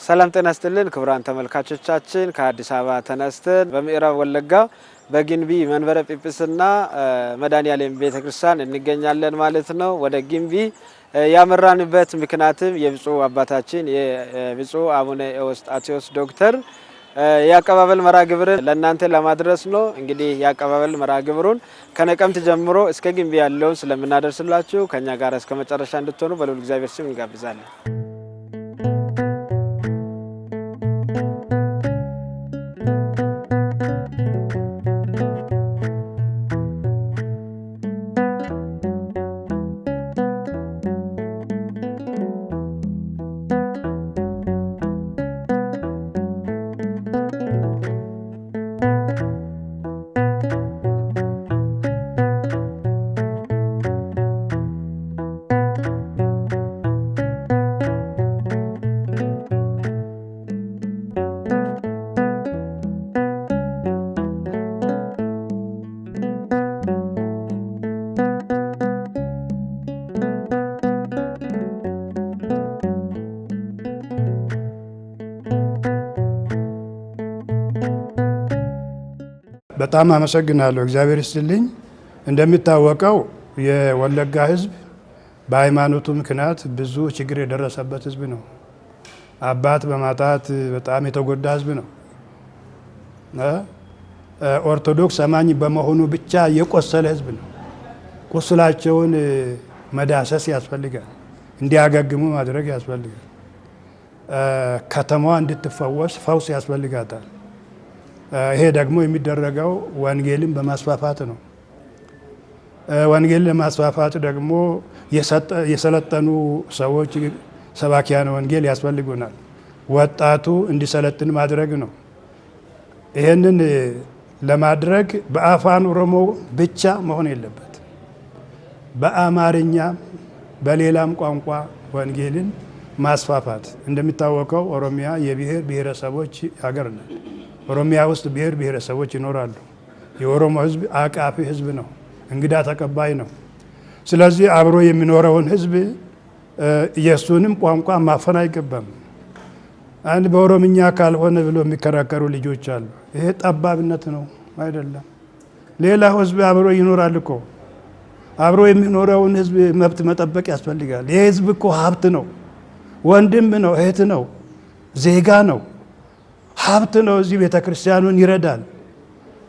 ሰላም ጤና ይስጥልን ክቡራን ተመልካቾቻችን ከአዲስ አበባ ተነስተን በምዕራብ ወለጋ በጊምቢ መንበረ ጵጵስና መድኃኔዓለም ቤተክርስቲያን እንገኛለን ማለት ነው። ወደ ጊምቢ ያመራንበት ምክንያትም የብፁዕ አባታችን የብፁዕ አቡነ ኤዎስጣቴዎስ ዶክተር የአቀባበል መርሃ ግብርን ለእናንተ ለማድረስ ነው። እንግዲህ የአቀባበል መርሃ ግብሩን ከነቀምት ጀምሮ እስከ ጊምቢ ያለውን ስለምናደርስላችሁ ከኛ ጋር እስከ መጨረሻ እንድትሆኑ በልዑል እግዚአብሔር ስም እንጋብዛለን። በጣም አመሰግናለሁ። እግዚአብሔር ይስጥልኝ። እንደሚታወቀው የወለጋ ሕዝብ በሃይማኖቱ ምክንያት ብዙ ችግር የደረሰበት ሕዝብ ነው። አባት በማጣት በጣም የተጎዳ ሕዝብ ነው። ኦርቶዶክስ አማኝ በመሆኑ ብቻ የቆሰለ ሕዝብ ነው። ቁስላቸውን መዳሰስ ያስፈልጋል፣ እንዲያገግሙ ማድረግ ያስፈልጋል። ከተማዋ እንድትፈወስ ፈውስ ያስፈልጋታል። ይሄ ደግሞ የሚደረገው ወንጌልን በማስፋፋት ነው። ወንጌልን ለማስፋፋት ደግሞ የሰለጠኑ ሰዎች ሰባኪያን ወንጌል ያስፈልጉናል። ወጣቱ እንዲሰለጥን ማድረግ ነው። ይሄንን ለማድረግ በአፋን ኦሮሞ ብቻ መሆን የለበት፣ በአማርኛ በሌላም ቋንቋ ወንጌልን ማስፋፋት። እንደሚታወቀው ኦሮሚያ የብሔር ብሔረሰቦች ሀገር ነው። ኦሮሚያ ውስጥ ብሔር ብሔረሰቦች ይኖራሉ። የኦሮሞ ሕዝብ አቃፊ ሕዝብ ነው፣ እንግዳ ተቀባይ ነው። ስለዚህ አብሮ የሚኖረውን ሕዝብ የእሱንም ቋንቋ ማፈን አይገባም። አንድ በኦሮምኛ ካልሆነ ብሎ የሚከራከሩ ልጆች አሉ። ይሄ ጠባብነት ነው አይደለም። ሌላው ሕዝብ አብሮ ይኖራል እኮ። አብሮ የሚኖረውን ሕዝብ መብት መጠበቅ ያስፈልጋል። ይህ ሕዝብ እኮ ሀብት ነው፣ ወንድም ነው፣ እህት ነው፣ ዜጋ ነው፣ ሀብት ነው። እዚህ ቤተክርስቲያኑን ይረዳል።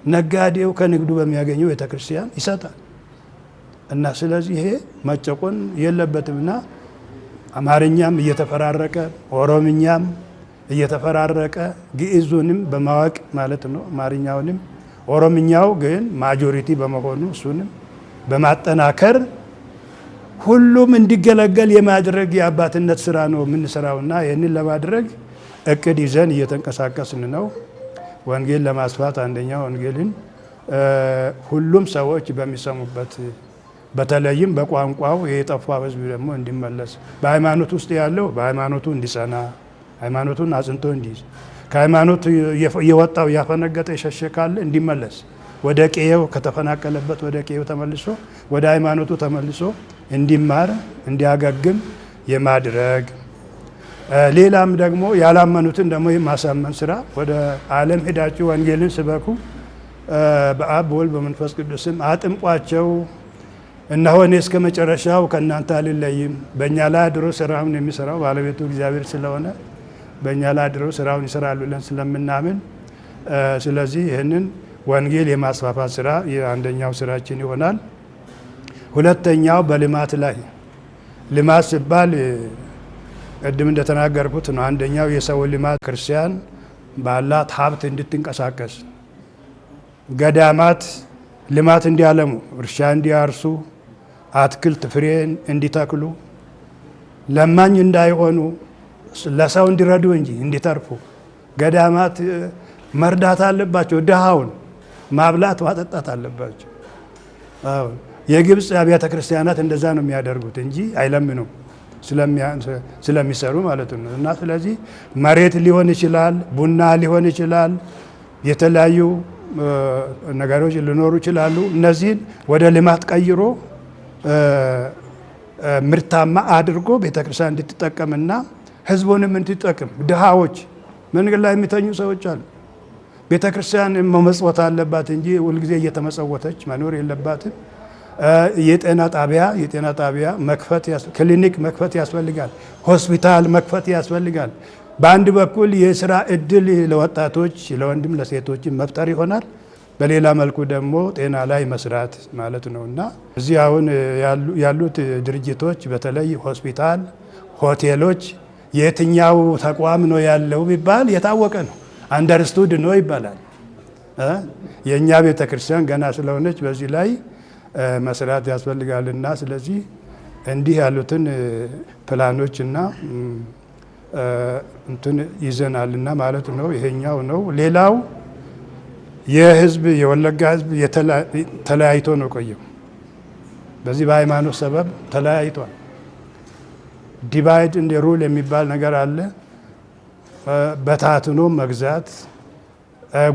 ነጋዴው ከንግዱ በሚያገኘው ቤተክርስቲያን ይሰጣል። እና ስለዚህ ይሄ መጨቆን የለበትምና አማርኛም እየተፈራረቀ ኦሮምኛም እየተፈራረቀ ግዕዙንም በማወቅ ማለት ነው አማርኛውንም፣ ኦሮምኛው ግን ማጆሪቲ በመሆኑ እሱንም በማጠናከር ሁሉም እንዲገለገል የማድረግ የአባትነት ስራ ነው የምንሰራውና ይህንን ለማድረግ እቅድ ይዘን እየተንቀሳቀስን ነው። ወንጌል ለማስፋት አንደኛ ወንጌልን ሁሉም ሰዎች በሚሰሙበት በተለይም በቋንቋው የጠፋው ሕዝብ ደግሞ እንዲመለስ፣ በሃይማኖት ውስጥ ያለው በሃይማኖቱ እንዲጸና፣ ሃይማኖቱን አጽንቶ እንዲይዝ፣ ከሃይማኖት የወጣው ያፈነገጠ የሸሸ ካለ እንዲመለስ፣ ወደ ቀየው ከተፈናቀለበት ወደ ቀየው ተመልሶ ወደ ሃይማኖቱ ተመልሶ እንዲማር እንዲያገግም የማድረግ ሌላም ደግሞ ያላመኑትን ደግሞ የማሳመን ስራ ወደ ዓለም ሄዳችሁ ወንጌልን ስበኩ፣ በአብ በወልድ በመንፈስ ቅዱስም አጥምቋቸው፣ እነሆ እኔ እስከ መጨረሻው ከእናንተ አልለይም። በእኛ ላይ አድሮ ስራውን የሚሰራው ባለቤቱ እግዚአብሔር ስለሆነ በእኛ ላይ አድሮ ስራውን ይሰራሉ ብለን ስለምናምን፣ ስለዚህ ይህንን ወንጌል የማስፋፋት ስራ የአንደኛው ስራችን ይሆናል። ሁለተኛው በልማት ላይ ልማት ሲባል ቅድም እንደተናገርኩት ነው። አንደኛው የሰው ልማት ክርስቲያን ባላት ሀብት እንድትንቀሳቀስ፣ ገዳማት ልማት እንዲያለሙ፣ እርሻ እንዲያርሱ፣ አትክልት ፍሬ እንዲተክሉ፣ ለማኝ እንዳይሆኑ ለሰው እንዲረዱ እንጂ እንዲተርፉ። ገዳማት መርዳት አለባቸው። ድሃውን ማብላት ማጠጣት አለባቸው። የግብፅ አብያተ ክርስቲያናት እንደዛ ነው የሚያደርጉት እንጂ አይለምኑም ስለሚሰሩ ማለት ነው። እና ስለዚህ መሬት ሊሆን ይችላል፣ ቡና ሊሆን ይችላል፣ የተለያዩ ነገሮች ሊኖሩ ይችላሉ። እነዚህን ወደ ልማት ቀይሮ ምርታማ አድርጎ ቤተክርስቲያን እንድትጠቀምና ህዝቡንም እንዲጠቅም ድሃዎች መንገድ ላይ የሚተኙ ሰዎች አሉ። ቤተ ክርስቲያን መመጽወት አለባት እንጂ ሁልጊዜ እየተመጸወተች መኖር የለባትም። የጤና ጣቢያ መክፈት ክሊኒክ መክፈት ያስፈልጋል። ሆስፒታል መክፈት ያስፈልጋል። በአንድ በኩል የስራ እድል ለወጣቶች ለወንድም ለሴቶች መፍጠር ይሆናል። በሌላ መልኩ ደግሞ ጤና ላይ መስራት ማለት ነውና እዚህ አሁን ያሉት ድርጅቶች በተለይ ሆስፒታል፣ ሆቴሎች የትኛው ተቋም ነው ያለው ቢባል የታወቀ ነው። አንደርስቱድ ነው ይባላል። የእኛ ቤተ ክርስቲያን ገና ስለሆነች በዚህ ላይ መስራት ያስፈልጋልና ስለዚህ እንዲህ ያሉትን ፕላኖችና እንትን ይዘናልና ማለት ነው። ይሄኛው ነው። ሌላው የወለጋ ህዝብ ተለያይቶ ነው ቆየው። በዚህ በሃይማኖት ሰበብ ተለያይቷል። ዲቫይድ እንደ ሩል የሚባል ነገር አለ። በታትኖ መግዛት፣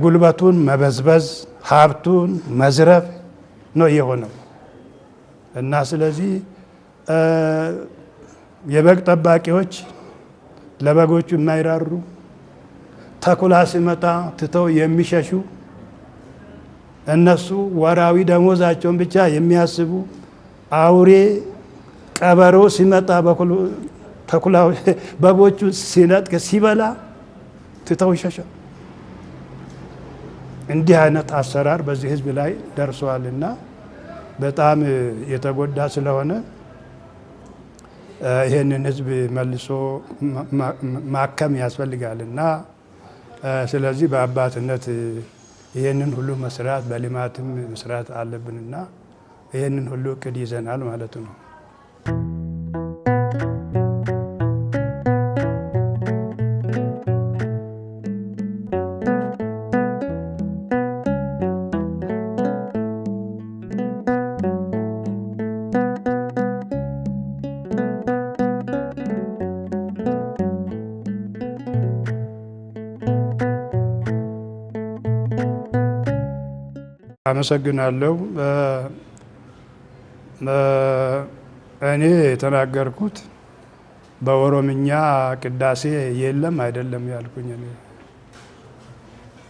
ጉልበቱን መበዝበዝ፣ ሀብቱን መዝረፍ ነው የሆነው እና ስለዚህ የበግ ጠባቂዎች ለበጎቹ የማይራሩ ተኩላ ሲመጣ ትተው የሚሸሹ እነሱ ወራዊ ደሞዛቸውን ብቻ የሚያስቡ አውሬ ቀበሮ ሲመጣ ተኩላ በጎቹ ሲነጥቅ ሲበላ ትተው ይሸሻል። እንዲህ አይነት አሰራር በዚህ ህዝብ ላይ ደርሷልና በጣም የተጎዳ ስለሆነ ይሄንን ህዝብ መልሶ ማከም ያስፈልጋልና ስለዚህ በአባትነት ይሄንን ሁሉ መስራት በልማትም መስራት አለብንና ይሄንን ሁሉ እቅድ ይዘናል ማለት ነው። አመሰግናለሁ። እኔ የተናገርኩት በኦሮምኛ ቅዳሴ የለም አይደለም ያልኩኝ።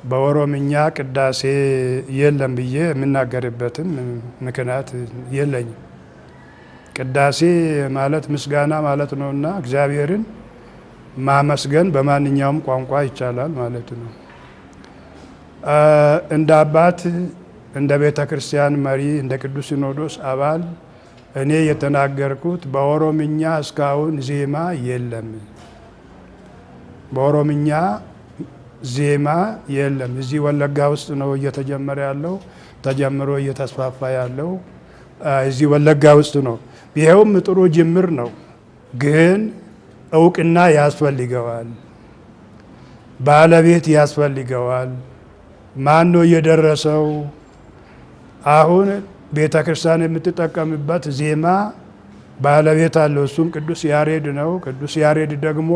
በኦሮምኛ ቅዳሴ የለም ብዬ የምናገርበትም ምክንያት የለኝም። ቅዳሴ ማለት ምስጋና ማለት ነውና እግዚአብሔርን ማመስገን በማንኛውም ቋንቋ ይቻላል ማለት ነው። እንደ አባት እንደ ቤተ ክርስቲያን መሪ እንደ ቅዱስ ሲኖዶስ አባል እኔ የተናገርኩት በኦሮምኛ እስካሁን ዜማ የለም። በኦሮምኛ ዜማ የለም። እዚህ ወለጋ ውስጥ ነው እየተጀመረ ያለው፣ ተጀምሮ እየተስፋፋ ያለው እዚህ ወለጋ ውስጥ ነው። ይሄውም ጥሩ ጅምር ነው፣ ግን እውቅና ያስፈልገዋል፣ ባለቤት ያስፈልገዋል። ማን ነው የደረሰው? አሁን ቤተ ክርስቲያን የምትጠቀምበት ዜማ ባለቤት አለው። እሱም ቅዱስ ያሬድ ነው። ቅዱስ ያሬድ ደግሞ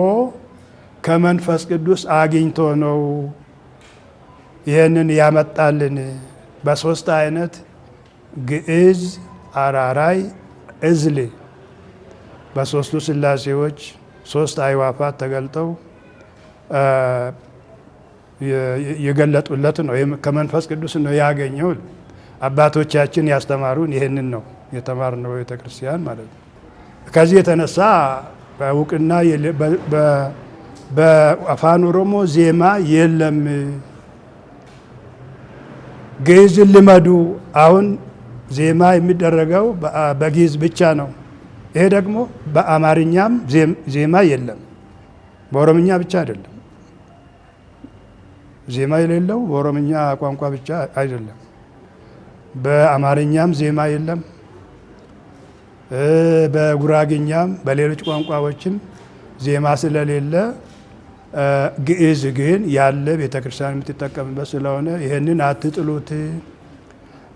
ከመንፈስ ቅዱስ አግኝቶ ነው ይህንን ያመጣልን። በሶስት አይነት ግዕዝ፣ አራራይ፣ እዝል በሶስቱ ስላሴዎች ሶስት አይዋፋት ተገልጠው የገለጡለት ነው። ከመንፈስ ቅዱስ ነው ያገኘው። አባቶቻችን ያስተማሩን ይህንን ነው የተማርነው ቤተ ክርስቲያን ማለት ነው። ከዚህ የተነሳ በእውቅና በአፋን ኦሮሞ ዜማ የለም። ግዕዝን ልመዱ። አሁን ዜማ የሚደረገው በግዕዝ ብቻ ነው። ይሄ ደግሞ በአማርኛም ዜማ የለም። በኦሮምኛ ብቻ አይደለም ዜማ የሌለው፣ በኦሮምኛ ቋንቋ ብቻ አይደለም፣ በአማርኛም ዜማ የለም፣ በጉራግኛም በሌሎች ቋንቋዎችም ዜማ ስለሌለ ግዕዝ ግን ያለ ቤተክርስቲያን የምትጠቀምበት ስለሆነ ይህንን አትጥሉት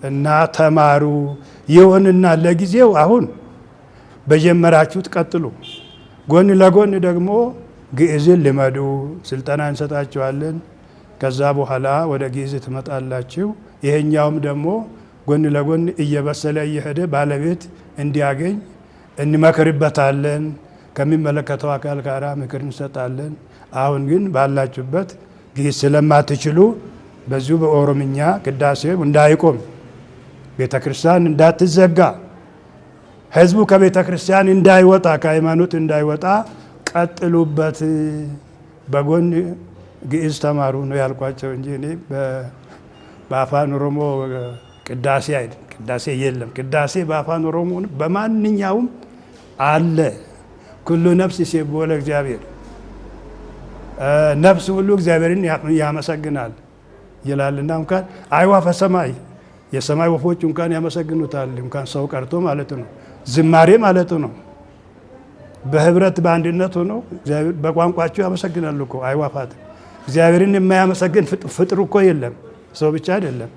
እና ተማሩ። ይሁንና ለጊዜው አሁን በጀመራችሁት ቀጥሉ። ጎን ለጎን ደግሞ ግዕዝን ልመዱ፣ ስልጠና እንሰጣችኋለን። ከዛ በኋላ ወደ ግዕዝ ትመጣላችሁ። ይሄኛውም ደግሞ ጎን ለጎን እየበሰለ እየሄደ ባለቤት እንዲያገኝ እንመክርበታለን። ከሚመለከተው አካል ጋር ምክር እንሰጣለን። አሁን ግን ባላችሁበት ግዕዝ ስለማትችሉ በዚሁ በኦሮምኛ ቅዳሴው እንዳይቆም፣ ቤተ ክርስቲያን እንዳትዘጋ፣ ህዝቡ ከቤተ ክርስቲያን እንዳይወጣ፣ ከሃይማኖት እንዳይወጣ ቀጥሉበት፣ በጎን ግዕዝ ተማሩ ነው ያልኳቸው እንጂ እኔ በአፋን ኦሮሞ ቅዳሴ አይደል፣ ቅዳሴ የለም። ቅዳሴ በአፋን ኦሮሞ በማንኛውም አለ። ኩሉ ነፍስ ይሴብሖ ለእግዚአብሔር፣ ነፍስ ሁሉ እግዚአብሔርን ያመሰግናል ይላልና እንኳን አዕዋፈ ሰማይ የሰማይ ወፎች እንኳን ያመሰግኑታል፣ እንኳን ሰው ቀርቶ ማለት ነው። ዝማሬ ማለት ነው። በህብረት በአንድነት ሆነው እግዚአብሔር በቋንቋቸው ያመሰግናሉ እኮ አዕዋፋት። እግዚአብሔርን የማያመሰግን ፍጥሩ እኮ የለም፣ ሰው ብቻ አይደለም።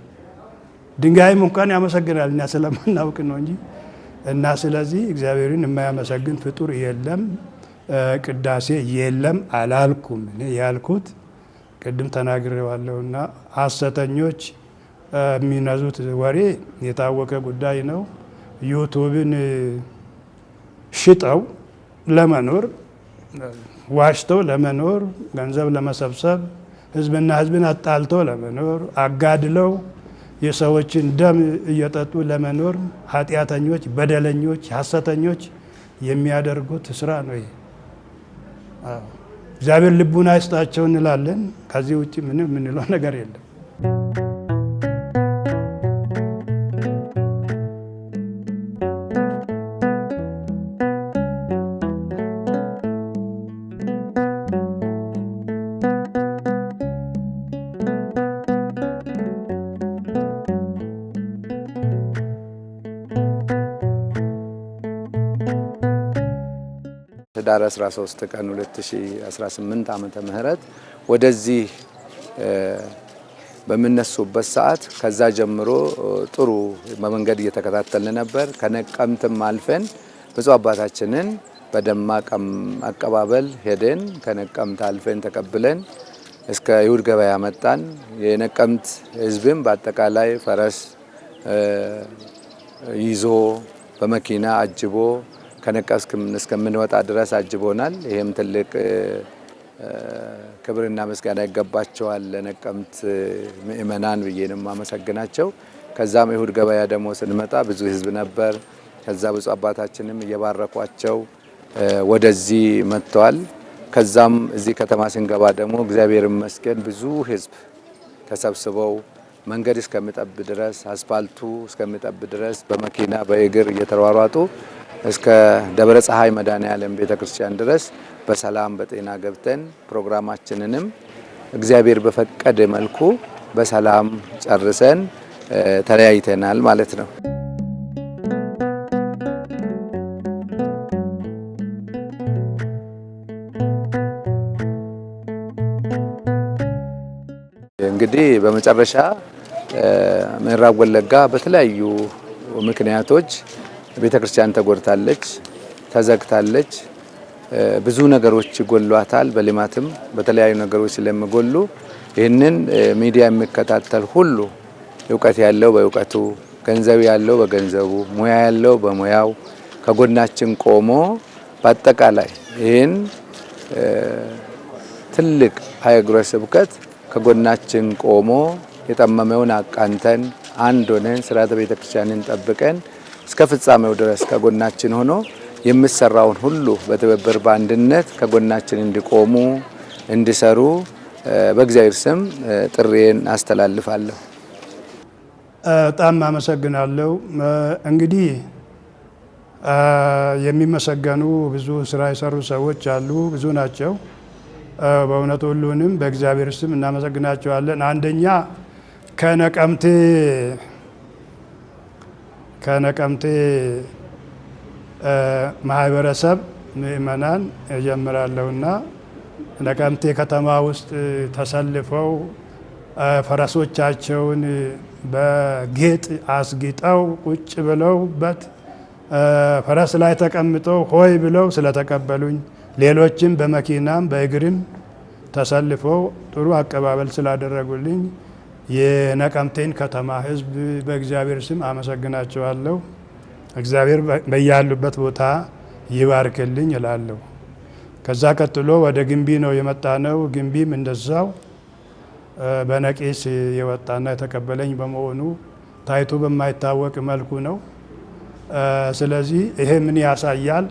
ድንጋይም እንኳን ያመሰግናል፣ እኛ ስለማናውቅ ነው እንጂ። እና ስለዚህ እግዚአብሔርን የማያመሰግን ፍጡር የለም። ቅዳሴ የለም አላልኩም። እኔ ያልኩት ቅድም ተናግሬዋለሁና ሐሰተኞች የሚነዙት ወሬ የታወቀ ጉዳይ ነው። ዩቱብን ሽጠው ለመኖር፣ ዋሽተው ለመኖር፣ ገንዘብ ለመሰብሰብ፣ ህዝብና ህዝብን አጣልተው ለመኖር፣ አጋድለው የሰዎችን ደም እየጠጡ ለመኖር ኃጢአተኞች፣ በደለኞች፣ ሐሰተኞች የሚያደርጉት ስራ ነው ይሄ። እግዚአብሔር ልቡን አይስጣቸው እንላለን። ከዚህ ውጭ ምንም የምንለው ነገር የለም። ህዳር 13 ቀን 2018 ዓመተ ምህረት ወደዚህ በመነሱበት ሰዓት ከዛ ጀምሮ ጥሩ በመንገድ እየተከታተልን ነበር። ከነቀምትም አልፈን ብፁዕ አባታችንን በደማቅ አቀባበል ሄደን ከነቀምት አልፈን ተቀብለን እስከ ይሁድ ገበያ መጣን። የነቀምት ህዝብም በአጠቃላይ ፈረስ ይዞ በመኪና አጅቦ ከነቀምት እስከምንወጣ ድረስ አጅቦናል። ይሄም ትልቅ ክብርና ምስጋና ይገባቸዋል ለነቀምት ምእመናን ብዬ ነው የማመሰግናቸው። ከዛም ይሁድ ገበያ ደግሞ ስንመጣ ብዙ ህዝብ ነበር። ከዛ ብፁዕ አባታችንም እየባረኳቸው ወደዚህ መጥተዋል። ከዛም እዚህ ከተማ ስንገባ ደግሞ እግዚአብሔር ይመስገን ብዙ ህዝብ ተሰብስበው መንገድ እስከሚጠብ ድረስ አስፋልቱ እስከሚጠብ ድረስ በመኪና በእግር እየተሯሯጡ እስከ ደብረ ፀሐይ መድኃኔዓለም ቤተክርስቲያን ድረስ በሰላም በጤና ገብተን ፕሮግራማችንንም እግዚአብሔር በፈቀደ መልኩ በሰላም ጨርሰን ተለያይተናል ማለት ነው። እንግዲህ በመጨረሻ ምዕራብ ወለጋ በተለያዩ ምክንያቶች ቤተክርስቲያን ተጎድታለች፣ ተዘግታለች። ብዙ ነገሮች ይጎሏታል። በልማትም በተለያዩ ነገሮች ስለሚጎሉ ይህንን ሚዲያ የሚከታተል ሁሉ እውቀት ያለው በእውቀቱ፣ ገንዘብ ያለው በገንዘቡ፣ ሙያ ያለው በሙያው ከጎናችን ቆሞ በአጠቃላይ ይህን ትልቅ ሀገረ ስብከት ከጎናችን ቆሞ የጠመመውን አቃንተን አንድ ሆነን ስርዓተ ቤተክርስቲያንን ጠብቀን እስከ ፍጻሜው ድረስ ከጎናችን ሆኖ የሚሰራውን ሁሉ በትብብር በአንድነት ከጎናችን እንዲቆሙ እንዲሰሩ በእግዚአብሔር ስም ጥሪዬን አስተላልፋለሁ። በጣም አመሰግናለሁ። እንግዲህ የሚመሰገኑ ብዙ ስራ የሰሩ ሰዎች አሉ፣ ብዙ ናቸው። በእውነቱ ሁሉንም በእግዚአብሔር ስም እናመሰግናቸዋለን። አንደኛ ከነቀምቴ ማህበረሰብ ምእመናን እጀምራለሁና ነቀምቴ ከተማ ውስጥ ተሰልፈው ፈረሶቻቸውን በጌጥ አስጊጠው ቁጭ ብለውበት ፈረስ ላይ ተቀምጠው ሆይ ብለው ስለተቀበሉኝ፣ ሌሎችም በመኪናም በእግርም ተሰልፈው ጥሩ አቀባበል ስላደረጉልኝ የነቀምቴን ከተማ ሕዝብ በእግዚአብሔር ስም አመሰግናቸዋለሁ። እግዚአብሔር በያሉበት ቦታ ይባርክልኝ እላለሁ። ከዛ ቀጥሎ ወደ ግንቢ ነው የመጣ ነው። ግንቢም እንደዛው በነቂስ የወጣና የተቀበለኝ በመሆኑ ታይቶ በማይታወቅ መልኩ ነው። ስለዚህ ይሄ ምን ያሳያል?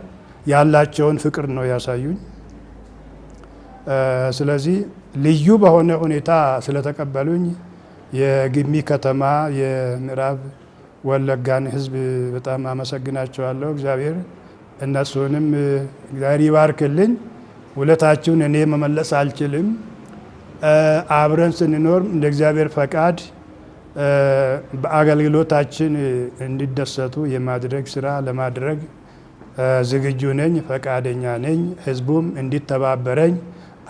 ያላቸውን ፍቅር ነው ያሳዩኝ። ስለዚህ ልዩ በሆነ ሁኔታ ስለተቀበሉኝ የግንቢ ከተማ የምዕራብ ወለጋን ሕዝብ በጣም አመሰግናቸዋለሁ። እግዚአብሔር እነሱንም እግዚአብሔር ይባርክልኝ። ውለታችሁን እኔ መመለስ አልችልም። አብረን ስንኖር እንደ እግዚአብሔር ፈቃድ በአገልግሎታችን እንዲደሰቱ የማድረግ ስራ ለማድረግ ዝግጁ ነኝ፣ ፈቃደኛ ነኝ። ህዝቡም እንዲተባበረኝ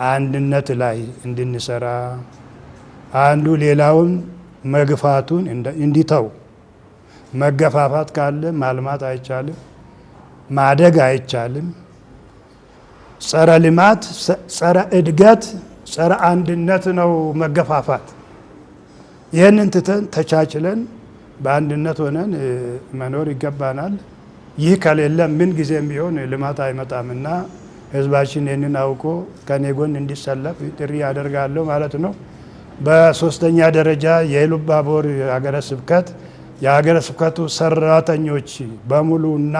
አንድነት ላይ እንድንሰራ አንዱ ሌላውን መግፋቱን እንዲተው። መገፋፋት ካለ ማልማት አይቻልም፣ ማደግ አይቻልም። ጸረ ልማት፣ ጸረ እድገት፣ ጸረ አንድነት ነው መገፋፋት። ይህንን ትተን ተቻችለን በአንድነት ሆነን መኖር ይገባናል። ይህ ከሌለ ምን ጊዜም ቢሆን ልማት አይመጣምና ህዝባችን ይህንን አውቆ ከኔ ጎን እንዲሰለፍ ጥሪ ያደርጋለሁ ማለት ነው። በሶስተኛ ደረጃ የኢሉባቦር ሀገረ ስብከት የሀገረ ስብከቱ ሰራተኞች በሙሉና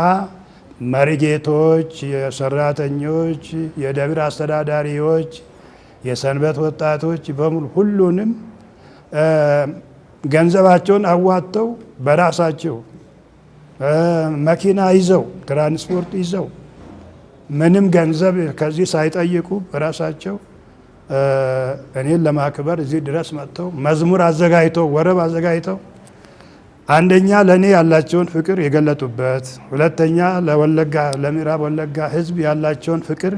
መሪጌቶች፣ የሰራተኞች፣ የደብር አስተዳዳሪዎች፣ የሰንበት ወጣቶች በሙሉ ሁሉንም ገንዘባቸውን አዋጥተው በራሳቸው መኪና ይዘው ትራንስፖርት ይዘው ምንም ገንዘብ ከዚህ ሳይጠይቁ በራሳቸው እኔን ለማክበር እዚህ ድረስ መጥተው መዝሙር አዘጋጅተው ወረብ አዘጋጅተው አንደኛ ለእኔ ያላቸውን ፍቅር የገለጡበት፣ ሁለተኛ ለወለጋ ለምዕራብ ወለጋ ህዝብ ያላቸውን ፍቅር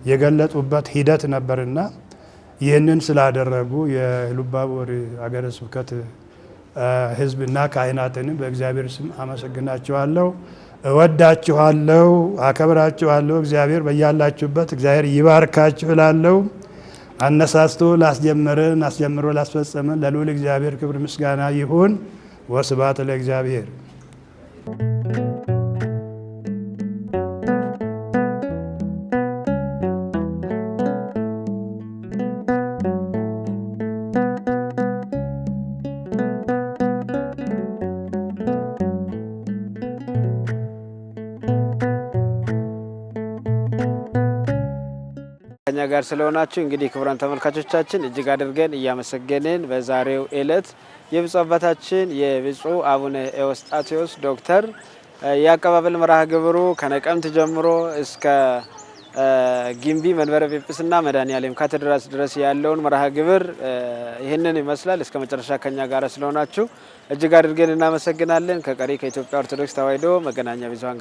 የገለጡበት ሂደት ነበርና ይህንን ስላደረጉ የኢሉባቦር ሀገረ ስብከት ህዝብና ካህናትንም በእግዚአብሔር ስም አመሰግናችኋለሁ። እወዳችኋለሁ፣ አከብራችኋለሁ። እግዚአብሔር በያላችሁበት እግዚአብሔር ይባርካችሁ እላለሁ። አነሳስቶ ላስጀመረን አስጀምሮ ላስፈጸመን ለልዑል እግዚአብሔር ክብር ምስጋና ይሁን። ወስብሐት ለእግዚአብሔር። ከኛ ጋር ስለሆናችሁ እንግዲህ ክቡራን ተመልካቾቻችን እጅግ አድርገን እያመሰገንን በዛሬው ዕለት የብፁዕ አባታችን የብፁዕ አቡነ ኤዎስጣቴዎስ ዶክተር የአቀባበል መርሃ ግብሩ ከነቀምት ጀምሮ እስከ ግንቢ መንበረ ጵጵስና መድኃኔዓለም ካቴድራል ድረስ ያለውን መርሃ ግብር ይህንን ይመስላል። እስከ መጨረሻ ከኛ ጋር ስለሆናችሁ እጅግ አድርገን እናመሰግናለን። ከቀሪ ከኢትዮጵያ ኦርቶዶክስ ተዋሕዶ መገናኛ ብዙኃን